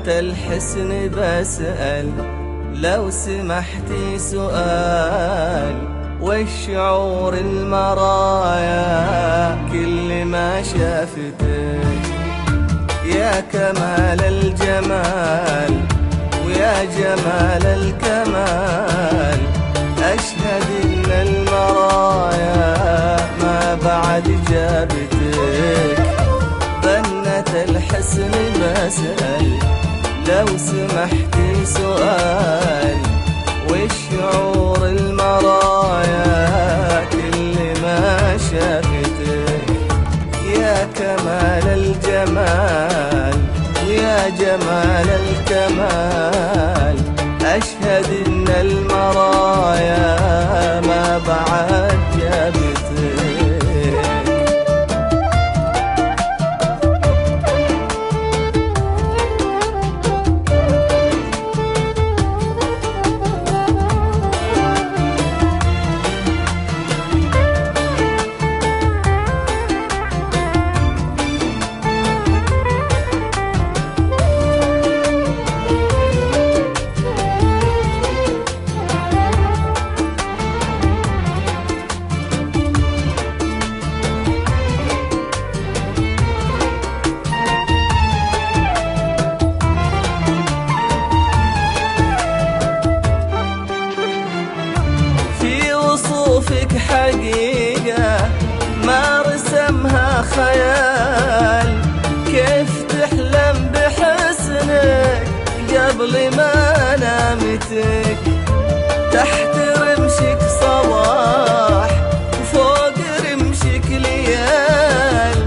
الحسن بسأل لو سمحتي سؤال، والشعور المرايا كل ما شافتك يا كمال الجمال ويا جمال الكمال، أشهد إن المرايا ما بعد جابتك. بنت الحسن بسأل لو سمحتي سؤال، والشعور المرايا كل ما شافتك يا كمال الجمال ويا جمال الكمال، أشهد إن المرايا ما بعد جابتك. وصوفك حقيقة ما رسمها خيال، كيف تحلم بحسنك قبل ما نامتك، تحت رمشك صباح وفوق رمشك ليال،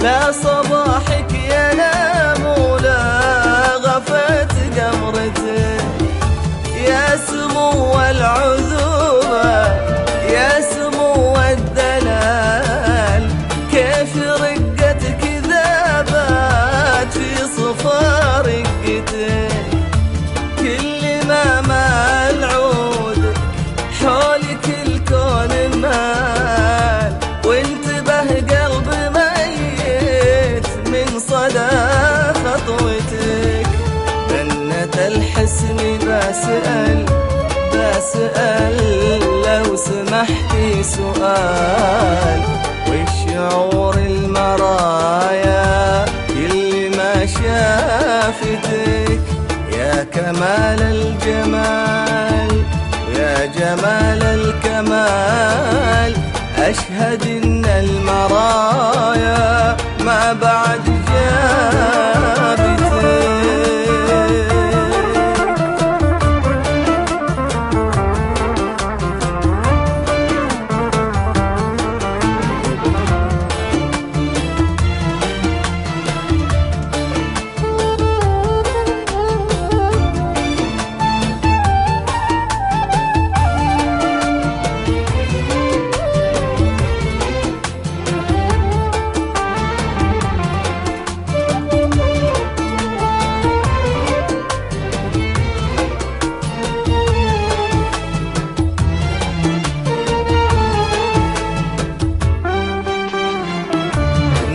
لا صباحك ينام ولا غفت قمرتك، يا سمو العذوبة يا سمو الدلال، كيف رقتك ذابت في صفا رقتك، كل ما مال عودك حولك الكون مال، وانتبه قلب ميت من صدى خطوتك. بنت الحسن بسأل لو سمحتي سؤال، والشعور المرايا كل ما شافتك يا كمال الجمال ويا جمال الكمال، أشهد إن المرايا ما بعد جابتك.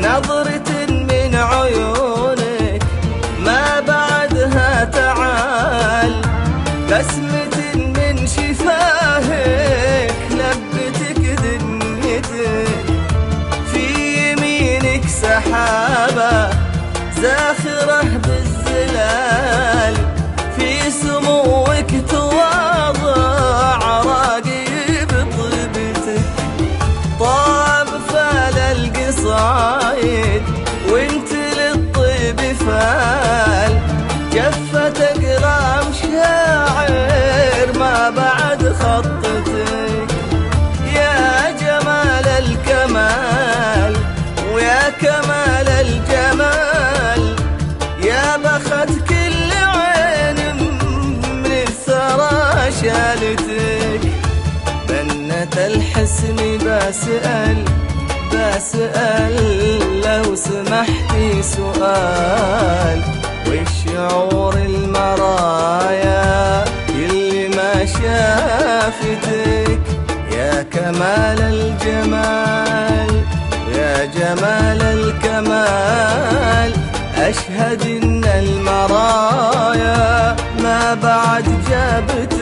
نظرة من عيونك ما بعدها تعال، بسمة من شفاهك لبتك دنيتك، في يمينك سحابة زاخرة بالزلال، في سموك تواضع راقي بطيبتك، طاب فال القصايد وانت للطيب فال، جفت اقلام شاعر ما بعد خطتك، يا جمال الكمال ويا كمال الجمال، يا بخت كل عين من الثرى شالتك. بنت الحسن بسأل لو سمحتي سؤال، والشعور المرايا كل ما شافتك يا كمال الجمال ويا جمال الكمال، أشهد إن المرايا بعد جابت